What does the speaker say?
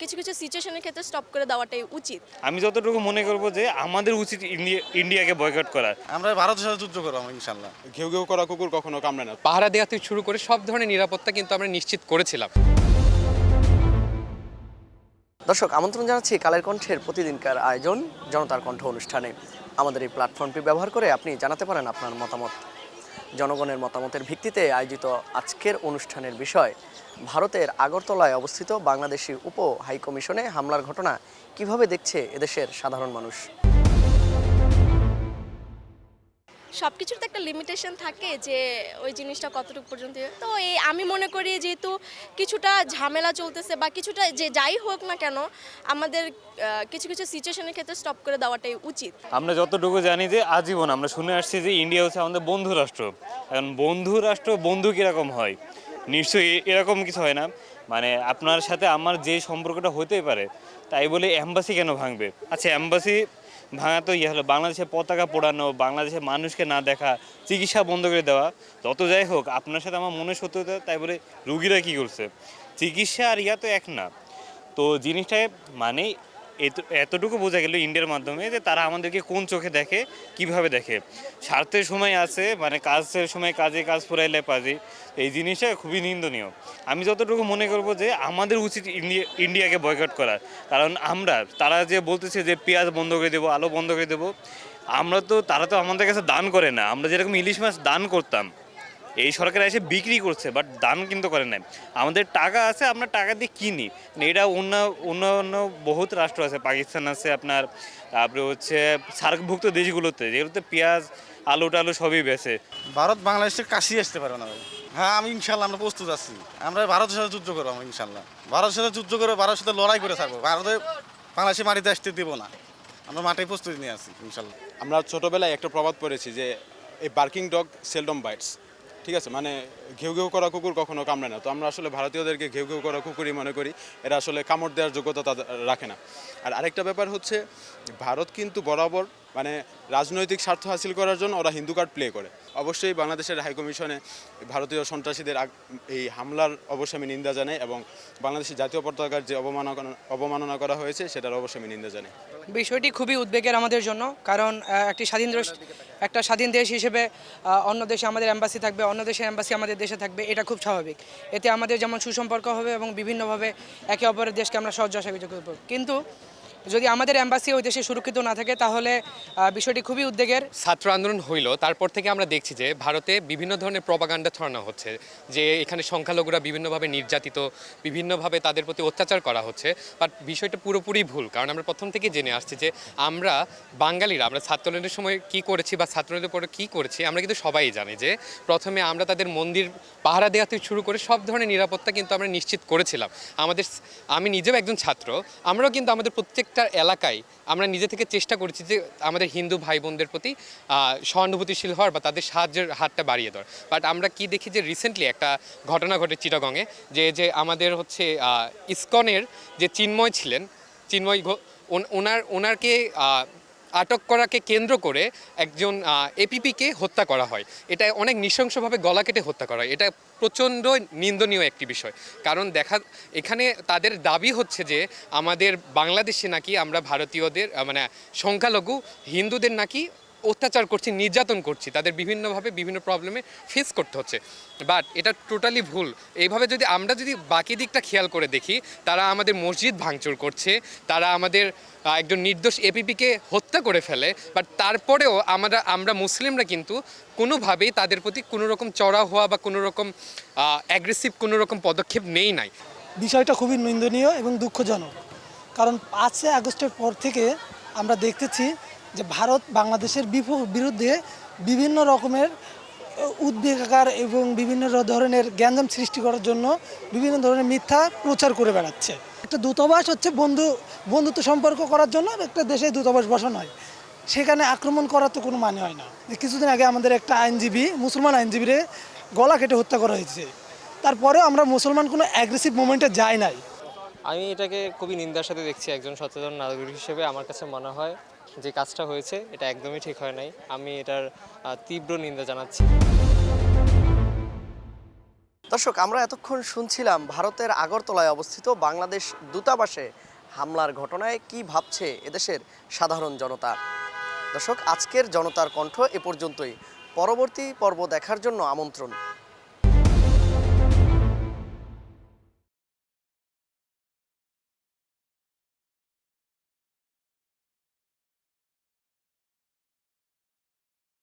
কিছু কিছু সিচুয়েশনের ক্ষেত্রে স্টপ করে দেওয়াটাই উচিত। আমি যতটুকু মনে করব যে আমাদের উচিত ইন্ডিয়াকে বয়কট করা। আমরা ভারতের সাথে যুদ্ধ করবো ইনশাল্লাহ। ঘেউ ঘেউ করা কুকুর কখনো কামড়ে না। পাহারা দেওয়া থেকে শুরু করে সব ধরনের নিরাপত্তা কিন্তু আমরা নিশ্চিত করেছিলাম। দর্শক, আমন্ত্রণ জানাচ্ছি কালের কণ্ঠের প্রতিদিনকার আয়োজন জনতার কণ্ঠ অনুষ্ঠানে। আমাদের এই প্ল্যাটফর্মটি ব্যবহার করে আপনি জানাতে পারেন আপনার মতামত। জনগণের মতামতের ভিত্তিতে আয়োজিত আজকের অনুষ্ঠানের বিষয় ভারতের আগরতলায় অবস্থিত বাংলাদেশি উপ হাইকমিশনে হামলার ঘটনা কিভাবে দেখছে এদেশের সাধারণ মানুষ। সব কিছুর তো একটা লিমিটেশন থাকে যে ওই জিনিসটা কতটুকু পর্যন্ত। তো আমি মনে করি যেহেতু কিছুটা ঝামেলা চলতেছে বা কিছুটা যে যাই হোক না কেন, আমাদের কিছু কিছু সিচুয়েশনের ক্ষেত্রে স্টপ করে দেওয়াটাই উচিত। আমরা যতটুকু জানি যে আজীবন আমরা শুনে আসছি যে ইন্ডিয়া হচ্ছে আমাদের বন্ধু রাষ্ট্র। এখন বন্ধু রাষ্ট্র বন্ধু কীরকম হয়, নিশ্চয়ই এরকম কিছু হয় না। মানে আপনার সাথে আমার যে সম্পর্কটা হতেই পারে, তাই বলে অ্যাম্বাসি কেন ভাঙবে? আচ্ছা, অ্যাম্বাসি ভাঙা তো হলো বাংলাদেশের পতাকা পোড়ানো, বাংলাদেশের মানুষকে না দেখা, চিকিৎসা বন্ধ করে দেওয়া। যত যাই হোক, আপনার সাথে আমার মনে সত্যতা, তাই বলে রুগীরা কী করছে? চিকিৎসা আর তো এক না। তো জিনিসটায় মানে এতটুকু বোঝা গেল ইন্ডিয়ার মাধ্যমে যে তারা আমাদেরকে কোন চোখে দেখে, কিভাবে দেখে। স্বার্থের সময় আছে, মানে কাজের সময় কাজে, কাজ ফুরাইলে পাজি। এই জিনিসটা খুবই নিন্দনীয়। আমি যতটুকু মনে করব যে আমাদের উচিত ইন্ডিয়াকে বয়কট করা। কারণ তারা যে বলতেছে যে পেঁয়াজ বন্ধ করে দেবো, আলু বন্ধ করে দেবো, তারা তো আমাদের কাছে দান করে না। আমরা যেরকম ইলিশ মাছ দান করতাম, এই সরকার এসে বিক্রি করছে, বাট দান কিন্তু করে নাই। আমাদের টাকা আছে, আমরা টাকা দিয়ে কিনি। এটা অন্য বহুত রাষ্ট্র আছে, পাকিস্তান আছে আপনার, তারপরে হচ্ছে সার্কভুক্ত দেশগুলোতে, যেগুলোতে পেঁয়াজ আলু টালু সবই বেছে। ভারত বাংলাদেশের কাছে আসতে পারে না ভাই। হ্যাঁ, আমি ইনশাল্লাহ আমরা প্রস্তুত আছি। আমরা ভারতের সাথে যুদ্ধ করবো ইনশাল্লাহ। ভারতের সাথে যুদ্ধ করে ভারতের সাথে লড়াই করে থাকবো। ভারতে বাংলাদেশের মাটিতে আসতে দেবো না। আমরা মাঠে প্রস্তুতি নিয়ে আছি ইনশাল্লাহ। আমরা ছোটোবেলায় একটা প্রবাদ পড়েছি যে এই বার্কিং ডগ সেলডম বাইটস। ঠিক আছে, মানে ঘেউ ঘেউ করা কুকুর কখনো কামড়ে না। তো আমরা আসলে ভারতীয়দেরকে ঘেউ ঘেউ করা কুকুরই মনে করি। এরা আসলে কামড় দেওয়ার যোগ্যতা তাদের রাখে না। আর আরেকটা ব্যাপার হচ্ছে, ভারত কিন্তু বরাবর মানে রাজনৈতিক স্বার্থ হাসিল করার জন্য ওরা হিন্দু কার্ড প্লে করে। অবশ্যই বাংলাদেশের হাইকমিশনে ভারতীয় সন্ত্রাসীদের এই হামলার অবশ্যই আমি নিন্দা জানাই, এবং বাংলাদেশের জাতীয় পতাকার যে অবমাননা করা হয়েছে সেটার অবশ্যই আমি নিন্দা জানাই। বিষয়টি খুবই উদ্বেগের আমাদের জন্য, কারণ একটা স্বাধীন দেশ হিসেবে অন্য দেশে আমাদের অ্যাম্বাসি থাকবে, অন্য দেশের অ্যাম্বাসি আমাদের দেশে থাকবে, এটা খুব স্বাভাবিক। এতে আমাদের যেমন সুসম্পর্ক হবে এবং বিভিন্নভাবে একে অপরের দেশকে আমরা সহযোগিতা করব। কিন্তু যদি আমাদের অ্যাম্বাসি ওই দেশে সুরক্ষিত না থাকে তাহলে বিষয়টি খুবই উদ্বেগের। ছাত্র আন্দোলন হইল, তারপর থেকে আমরা দেখছি যে ভারতে বিভিন্ন ধরনের প্রপাগান্ডা ছড়ানো হচ্ছে যে এখানে সংখ্যালঘুরা বিভিন্নভাবে নির্যাতিত, বিভিন্নভাবে তাদের প্রতি অত্যাচার করা হচ্ছে। বাট বিষয়টা পুরোপুরি ভুল, কারণ আমরা প্রথম থেকে জেনে আসছি যে আমরা বাঙালিরা আমরা ছাত্র আন্দোলনের সময় কী করেছি বা ছাত্র আন্দোলনের পরে কী করেছি আমরা কিন্তু সবাই জানি যে প্রথমে আমরা তাদের মন্দির পাহারা দেওয়া থেকে শুরু করে সব ধরনের নিরাপত্তা কিন্তু আমরা নিশ্চিত করেছিলাম। আমি নিজেও একজন ছাত্র, আমরাও কিন্তু আমাদের প্রত্যেকটা এলাকায় আমরা নিজে থেকে চেষ্টা করেছি যে আমাদের হিন্দু ভাই বোনদের প্রতি সহানুভূতিশীল হওয়ার বা তাদের সাহায্যের হাতটা বাড়িয়ে দেওয়ার। বাট আমরা কি দেখি যে রিসেন্টলি একটা ঘটনা ঘটে চিটাগংয়ে, যে আমাদের হচ্ছে ইসকনের যে চিন্ময় ছিলেন, ওনারকে আটক করাকে কেন্দ্র করে একজন এপিপিকে হত্যা করা হয়। এটা অনেক নৃশংসভাবে গলা কেটে হত্যা করা হয়। এটা প্রচণ্ড নিন্দনীয় একটি বিষয়, কারণ এখানে তাদের দাবি হচ্ছে যে আমাদের বাংলাদেশে নাকি আমরা ভারতীয়দের মানে সংখ্যালঘু হিন্দুদের নাকি অত্যাচার করছি, নির্যাতন করছি, তাদের বিভিন্নভাবে বিভিন্ন প্রবলেমে ফেস করতে হচ্ছে। বাট এটা টোটালি ভুল। এইভাবে আমরা যদি বাকি দিকটা খেয়াল করে দেখি, তারা আমাদের মসজিদ ভাঙচুর করছে, তারা আমাদের একজন নির্দোষ এপিপিকে হত্যা করে ফেলে। বাট তারপরেও আমরা মুসলিমরা কিন্তু কোনোভাবেই তাদের প্রতি কোনো রকম চড়া হওয়া বা কোনো রকম অ্যাগ্রেসিভ কোনো রকম পদক্ষেপ নাই। বিষয়টা খুবই নিন্দনীয় এবং দুঃখজনক, কারণ 5 আগস্টের পর থেকে আমরা দেখতেছি যে ভারত বাংলাদেশের বিরুদ্ধে বিভিন্ন রকমের উদ্বেগাকার এবং বিভিন্ন ধরনের গ্যাঞ্জাম সৃষ্টি করার জন্য বিভিন্ন ধরনের মিথ্যা প্রচার করে বেড়াচ্ছে। একটা দূতাবাস হচ্ছে বন্ধুত্ব সম্পর্ক করার জন্য একটা দেশে দূতাবাস বসানো হয়, সেখানে আক্রমণ করার তো কোনো মানে হয় না। কিছুদিন আগে আমাদের একটা মুসলমান আইনজীবীরে গলা কেটে হত্যা করা হয়েছে, তারপরেও আমরা মুসলমান কোনো অ্যাগ্রেসিভ মুভমেন্টে যাই নাই। আমি এটাকে খুবই নিন্দার সাথে দেখছি। একজন সচেতন নাগরিক হিসেবে আমার কাছে মনে হয় যে কাজটা হয়েছে এটা একদমই ঠিক হয় নাই। আমি এটার তীব্র নিন্দা জানাচ্ছি। দর্শক, আমরা এতক্ষণ শুনছিলাম ভারতের আগরতলায় অবস্থিত বাংলাদেশ দূতাবাসে হামলার ঘটনায় কি ভাবছে এদেশের সাধারণ জনতা। দর্শক, আজকের জনতার কণ্ঠ এ পর্যন্তই। পরবর্তী পর্ব দেখার জন্য আমন্ত্রণ।